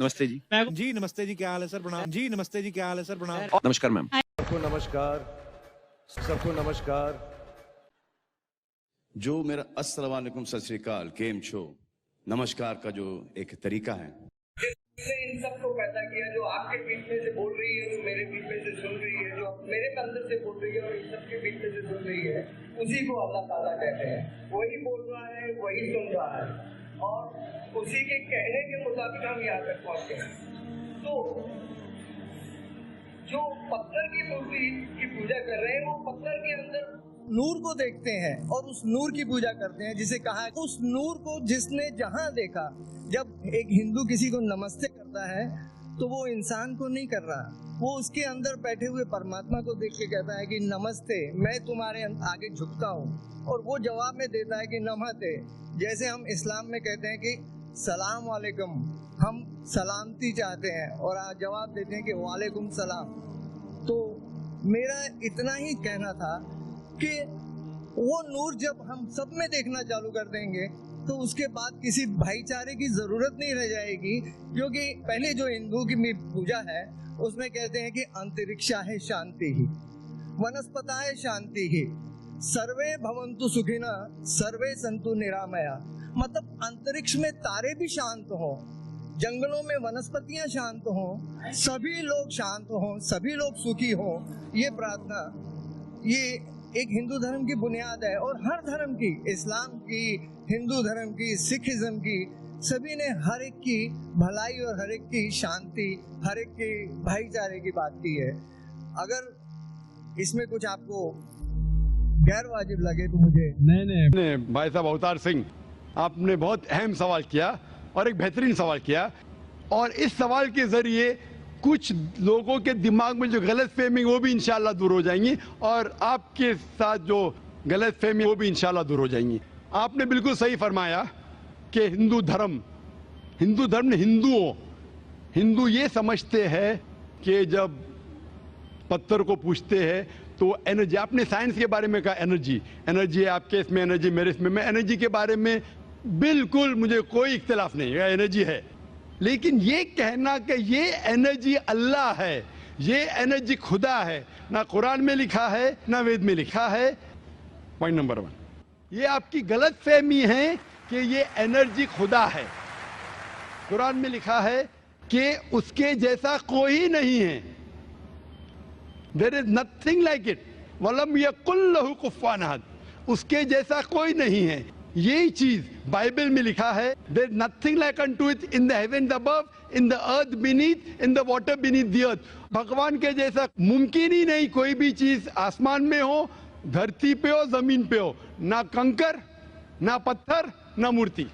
नमस्ते जी। जी नमस्ते जी, क्या हाल है सर? प्रणाम जी। नमस्ते जी, क्या हाल है सर? प्रणाम। नमस्कार मैम। सबको नमस्कार, सबको नमस्कार। जो मेरा अस्सलाम वालेकुम, सत श्री अकाल, केम छो, नमस्कार का जो एक तरीका है, जिसने इन सबको पैदा किया, जो आपके बीच में से बोल रही है, जो मेरे बीच में से सुन रही है, जो मेरे अंदर से बोल रही है और इन सबके बीच में से सुन रही है, उसी को अल्लाह ताला कहते हैं। वही बोल रहा है, वही सुन रहा है और उसी के कहने के मुताबिक हम यहाँ तक पहुँचे हैं। तो जो पत्थर की मूर्ति की पूजा कर रहे हैं, वो पत्थर के अंदर नूर को देखते हैं और उस नूर की पूजा करते हैं, जिसे कहा है उस नूर को जिसने जहां देखा। जब एक हिंदू किसी को नमस्ते करता है तो वो इंसान को नहीं कर रहा, वो उसके अंदर बैठे हुए परमात्मा को देख के कहता है कि नमस्ते, मैं तुम्हारे आगे झुकता हूँ। और वो जवाब में देता है कि नमस्ते। जैसे हम इस्लाम में कहते हैं कि सलाम वालेकुम, हम सलामती चाहते हैं और जवाब देते हैं कि वालेकुम सलाम। तो मेरा इतना ही कहना था कि वो नूर जब हम सब में देखना चालू कर देंगे तो उसके बाद किसी भाईचारे की जरूरत नहीं रह जाएगी, क्योंकि पहले जो हिंदू की पूजा है उसमें कहते हैं कि अंतरिक्षा है शांति ही, वनस्पता है शांति ही, सर्वे भवन्तु सुखिना, सर्वे संतु निरामया। मतलब अंतरिक्ष में तारे भी शांत हों, जंगलों में वनस्पतियां शांत हों, सभी लोग शांत हों, सभी लोग सुखी हों। ये प्रार्थना, ये एक हिंदू धर्म की बुनियाद है। और हर धर्म की, इस्लाम की, हिंदू धर्म की, सिखिज्म की, सभी ने हर एक की भलाई और हर एक की शांति, हर एक की भाईचारे की बात की है। अगर इसमें कुछ आपको गैर वाजिब लगे तो मुझे नहीं भाई साहब अवतार सिंह, आपने बहुत अहम सवाल किया और एक बेहतरीन सवाल किया, और इस सवाल के जरिए कुछ लोगों के दिमाग में जो गलत फहमी वो भी इंशाल्लाह दूर हो जाएंगी, और आपके साथ जो गलत फहमी वो भी इंशाल्लाह दूर हो जाएंगी। आपने बिल्कुल सही फरमाया कि हिंदू धर्म ने हिंदू ये समझते हैं कि जब पत्थर को पूछते हैं तो एनर्जी, आपने साइंस के बारे में कहा एनर्जी है, आपके इसमें एनर्जी, मेरे इसमें, मैं एनर्जी के बारे में बिल्कुल मुझे कोई इख्तिलाफ नहीं है, एनर्जी है। लेकिन ये कहना कि ये एनर्जी अल्लाह है, ये एनर्जी खुदा है, ना कुरान में लिखा है ना वेद में लिखा है। पॉइंट नंबर 1, ये आपकी गलत फहमी है कि ये एनर्जी खुदा है। कुरान में लिखा है कि उसके जैसा कोई नहीं है, there is nothing like it, वलम यकुल लहू कुफुवन अहद, उसके जैसा कोई नहीं है। यही चीज बाइबल में लिखा है, there is nothing like unto it in the heaven above, in the earth beneath, in the water beneath the earth. भगवान के जैसा मुमकिन ही नहीं कोई भी चीज आसमान में हो, धरती पे हो, जमीन पे हो, ना कंकर, ना पत्थर, ना मूर्ति।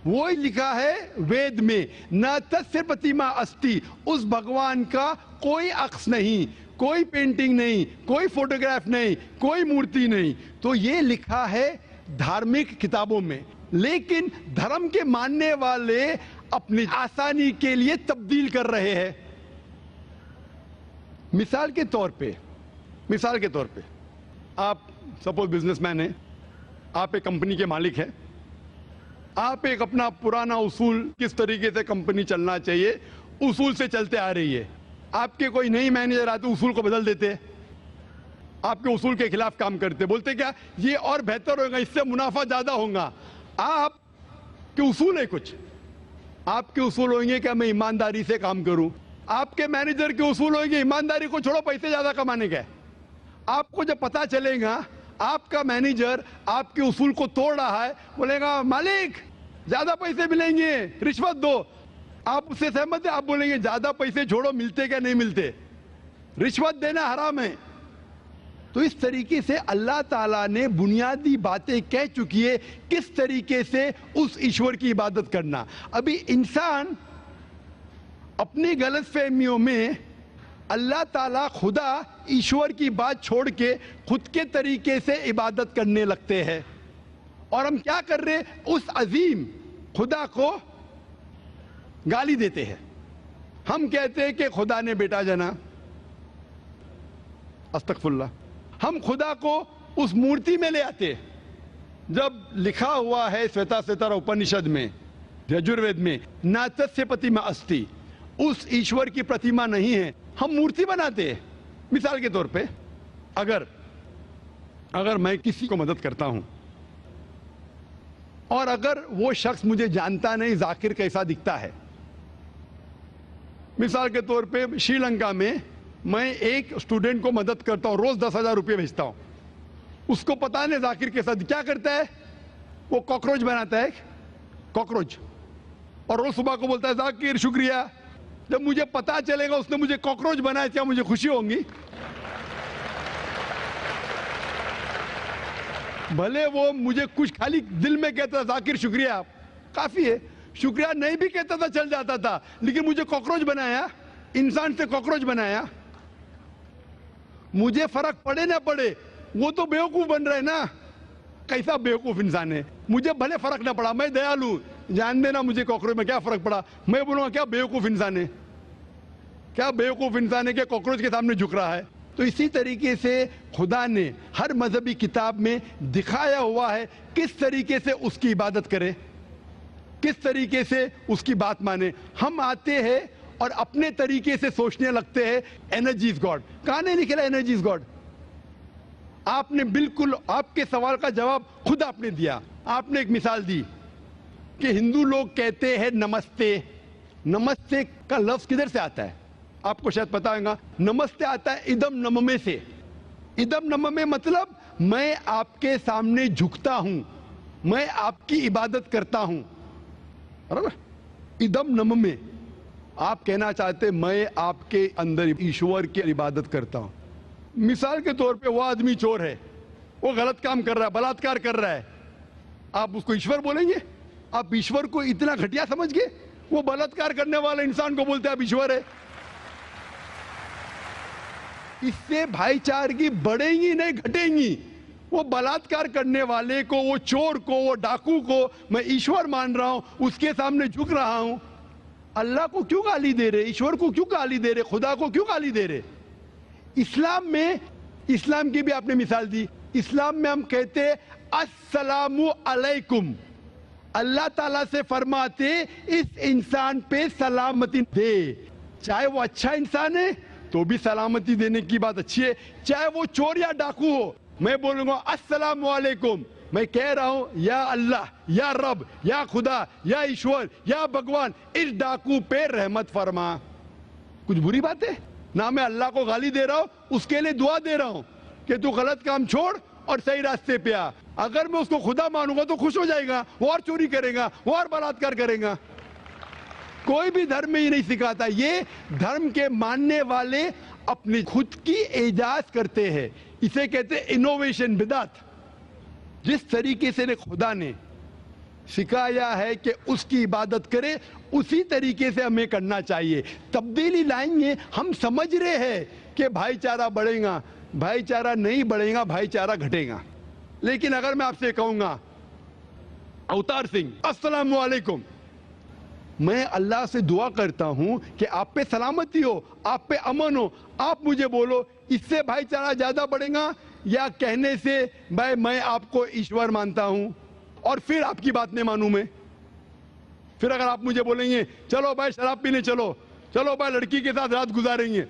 वो ही लिखा है वेद में, न तस्य प्रतिमा अस्ति, उस भगवान का कोई अक्स नहीं, कोई पेंटिंग नहीं, कोई फोटोग्राफ नहीं, कोई मूर्ति नहीं। तो ये लिखा है धार्मिक किताबों में, लेकिन धर्म के मानने वाले अपनी आसानी के लिए तब्दील कर रहे हैं। मिसाल के तौर पे आप सपोज बिजनेसमैन हैं, आप एक कंपनी के मालिक हैं, आप एक अपना पुराना उसूल, किस तरीके से कंपनी चलना चाहिए, उसूल से चलते आ रही है। आपके कोई नई मैनेजर आते उसूल को बदल देते, आपके उसूल के खिलाफ काम करते, बोलते क्या ये और बेहतर होगा, इससे मुनाफा ज्यादा होगा। आपके उसूल है कुछ, आपके उसूल होंगे क्या मैं ईमानदारी से काम करूं, आपके मैनेजर के उसूल होंगे ईमानदारी को छोड़ो, पैसे ज्यादा कमाने का। आपको जब पता चलेगा आपका मैनेजर आपके उसूल को तोड़ रहा है, बोलेगा मालिक ज्यादा पैसे मिलेंगे, रिश्वत दो। आप उससे सहमत है? आप बोलेंगे ज्यादा पैसे छोड़ो, मिलते क्या नहीं मिलते, रिश्वत देना हराम है। तो इस तरीके से अल्लाह ताला ने बुनियादी बातें कह चुकी है किस तरीके से उस ईश्वर की इबादत करना। अभी इंसान अपनी गलत फहमियों में अल्लाह ताला, खुदा, ईश्वर की बात छोड़ के खुद के तरीके से इबादत करने लगते हैं। और हम क्या कर रहे हैं, उस अजीम खुदा को गाली देते हैं। हम कहते हैं कि खुदा ने बेटा जना, अस्तगफुरुल्लाह। हम खुदा को उस मूर्ति में ले आते। जब लिखा हुआ है श्वेता उपनिषद में यजुर्वेद में ना तस्य प्रतिमा अस्ति, उस ईश्वर की प्रतिमा नहीं है, हम मूर्ति बनाते हैं। मिसाल के तौर पे अगर मैं किसी को मदद करता हूं और अगर वो शख्स मुझे जानता नहीं जाकिर कैसा दिखता है, मिसाल के तौर पे श्रीलंका में मैं एक स्टूडेंट को मदद करता हूं, रोज 10,000 रुपये भेजता हूं, उसको पता नहीं जाकिर के साथ क्या करता है, वो कॉकरोच बनाता है, कॉकरोच, और रोज सुबह को बोलता है जाकिर शुक्रिया। जब मुझे पता चलेगा उसने मुझे कॉकरोच बनाया, क्या मुझे खुशी होगी? भले वो मुझे कुछ खाली दिल में कहता था जाकिर शुक्रिया, काफी है, शुक्रिया नहीं भी कहता था चल जाता था, लेकिन मुझे कॉकरोच बनाया, इंसान से कॉकरोच बनाया। मुझे फर्क पड़े ना पड़े, वो तो बेवकूफ बन रहा है ना, कैसा बेवकूफ इंसान है। मुझे भले फर्क ना पड़ा, मैं दयालु, जान देना मुझे कॉकरोच में क्या फर्क पड़ा, मैं बोलूंगा क्या बेवकूफ इंसान है, क्या बेवकूफ इंसान है कि कॉकरोच के सामने झुक रहा है। तो इसी तरीके से खुदा ने हर मजहबी किताब में दिखाया हुआ है किस तरीके से उसकी इबादत करें, किस तरीके से उसकी बात माने। हम आते हैं और अपने तरीके से सोचने लगते हैं एनर्जी इज गॉड। कहां नहीं लिखा एनर्जी इज गॉड? आपने बिल्कुल आपके सवाल का जवाब खुद आपने दिया। आपने एक मिसाल दी कि हिंदू लोग कहते हैं नमस्ते। नमस्ते का लफ्ज किधर से आता है? आपको शायद पता होगा, नमस्ते आता है इदम नममे से। इदम नममे मतलब मैं आपके सामने झुकता हूं, मैं आपकी इबादत करता हूं, बराबर? इदम नममे, आप कहना चाहते मैं आपके अंदर ईश्वर की इबादत करता हूं। मिसाल के तौर पे वो आदमी चोर है, वो गलत काम कर रहा है, बलात्कार कर रहा है, आप उसको ईश्वर बोलेंगे? आप ईश्वर को इतना घटिया समझ गए? वो बलात्कार करने वाले इंसान को बोलते हैं आप ईश्वर है। इससे भाईचारगी बढ़ेगी नहीं घटेगी। वो बलात्कार करने वाले को, वो चोर को, वो डाकू को मैं ईश्वर मान रहा हूं, उसके सामने झुक रहा हूं। अल्लाह को क्यों गाली दे रहे, ईश्वर को क्यों गाली दे रहे, खुदा को क्यों गाली दे रहे? इस्लाम में, इस्लाम की भी आपने मिसाल दी, इस्लाम में हम कहते अस्सलामु अलैकुम, अल्लाह ताला से फरमाते इस इंसान पे सलामती दे। चाहे वो अच्छा इंसान है तो भी सलामती देने की बात अच्छी है, चाहे वो चोर या डाकू हो, मैं बोलूंगा अस्सलामु अलैकुम। मैं कह रहा हूं या अल्लाह, या रब, या खुदा, या ईश्वर, या भगवान, इस डाकू पे रहमत फरमा। कुछ बुरी बात है ना? मैं अल्लाह को गाली दे रहा हूं, उसके लिए दुआ दे रहा हूं कि तू गलत काम छोड़ और सही रास्ते पे आ। अगर मैं उसको खुदा मानूंगा तो खुश हो जाएगा, वो और चोरी करेगा, वो और बलात्कार करेगा। कोई भी धर्म में ही नहीं सिखाता। ये धर्म के मानने वाले अपनी खुद की इजाज़त करते हैं, इसे कहते हैं इनोवेशन, बिदात। जिस तरीके से खुदा ने सिखाया है कि उसकी इबादत करे, उसी तरीके से हमें करना चाहिए। तब्दीली लाएंगे, हम समझ रहे हैं कि भाईचारा बढ़ेगा, भाईचारा नहीं बढ़ेगा, भाईचारा घटेगा। लेकिन अगर मैं आपसे कहूंगा अवतार सिंह अस्सलाम वालेकुम, मैं अल्लाह से दुआ करता हूं कि आप पे सलामती हो, आप पे अमन हो, आप मुझे बोलो, इससे भाईचारा ज्यादा बढ़ेगा या कहने से भाई मैं आपको ईश्वर मानता हूं और फिर आपकी बात नहीं मानूं मैं? फिर अगर आप मुझे बोलेंगे चलो भाई शराब पीने चलो, चलो भाई लड़की के साथ रात गुजारेंगे,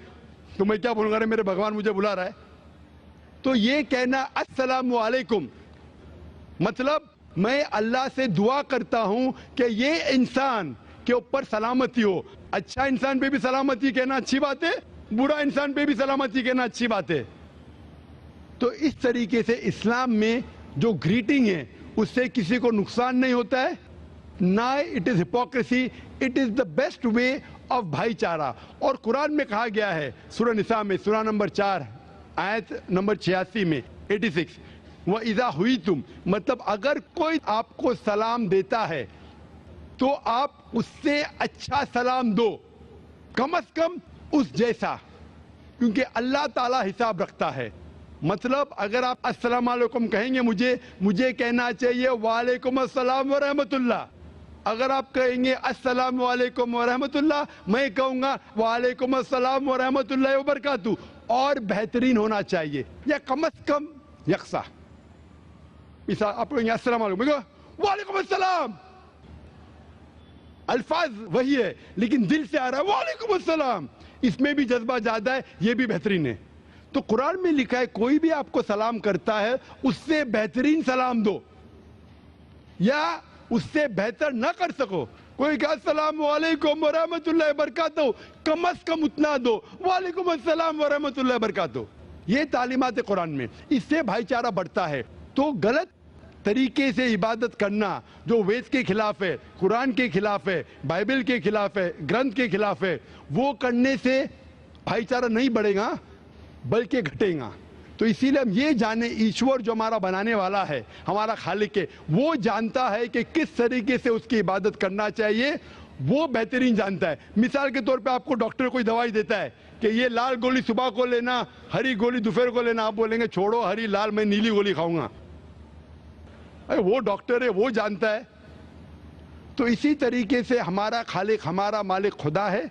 तो मैं क्या बोलूंगा? अरे मेरे भगवान मुझे बुला रहा है। तो ये कहना अस्सलामु अलैकुम मतलब मैं अल्लाह से दुआ करता हूं कि ये इंसान के ऊपर सलामती हो। अच्छा इंसान पे भी सलामती कहना अच्छी बात है, बुरा इंसान पे भी सलामती कहना अच्छी बात है। तो इस तरीके से इस्लाम में जो ग्रीटिंग है उससे किसी को नुकसान नहीं होता है, ना it is hypocrisy, it is the best way of भाईचारा। और कुरान में कहा गया है सूरह निसा में, सूरह नंबर 4 आयत नंबर 86 में 86, वह इज़ा हुई तुम, मतलब अगर कोई आपको सलाम देता है तो आप उससे अच्छा सलाम दो, कम से कम उस जैसा, क्योंकि अल्लाह ताला हिसाब रखता है। मतलब अगर आप अस्सलाम वालेकुम कहेंगे, मुझे कहना चाहिए वालेकुम अस्सलाम व रहमतुल्लाह। अगर आप कहेंगे अस्सलाम वालेकुम व रहमतुल्लाह, मैं कहूंगा वालेकुम अस्सलाम व रहमतुल्लाह व बरकातहू, और बेहतरीन होना चाहिए या कम से कम यकसा। मिसाल आप कहेंगे अस्सलाम वालेकुम, वालेकुम अस्सलाम, الفاظ وہی ہے لیکن دل سے آ رہا ہے وعلیکم السلام، اس میں بھی جذبہ زیادہ ہے، یہ بھی بہترین ہے. تو قرآن میں لکھا ہے کوئی بھی آپ کو سلام کرتا ہے اس سے بہترین سلام دو، یا اس سے بہتر نہ کر سکو. کوئی کہا السلام علیکم ورحمۃ اللہ وبرکاتہ، کم از کم اتنا دو، وعلیکم السلام ورحمۃ اللہ وبرکاتہ. یہ تعلیمات قرآن میں، اس سے بھائی چارہ بڑھتا ہے. تو غلط طریقے سے عبادت کرنا جو وید کے خلاف ہے، قرآن کے خلاف ہے، بائبل کے خلاف ہے، گرنتھ کے خلاف ہے، وہ کرنے سے بھائی چارہ نہیں بڑھے گا بلکہ گھٹے گا. تو اسی لیے ہم یہ جانیں ایشور جو ہمارا بنانے والا ہے، ہمارا خالق ہے، وہ جانتا ہے کہ کس طریقے سے اس کی عبادت کرنا چاہیے، وہ بہترین جانتا ہے. مثال کے طور پہ آپ کو ڈاکٹر کوئی دوائی دیتا ہے کہ یہ لال گولی صبح کو لینا، ہری گولی دوپہر کو لینا، آپ بولیں گے چھوڑو ہری لال، میں نیلی گولی کھاؤں گا. وہ ڈاکٹر ہے، وہ جانتا ہے. تو اسی طریقے سے ہمارا خالق، ہمارا مالک خدا ہے،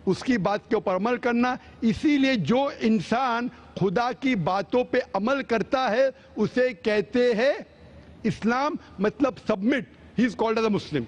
اس کی بات کے اوپر عمل کرنا. اسی لیے جو انسان خدا کی باتوں پہ عمل کرتا ہے اسے کہتے ہیں اسلام، مطلب submit. He is called as a Muslim.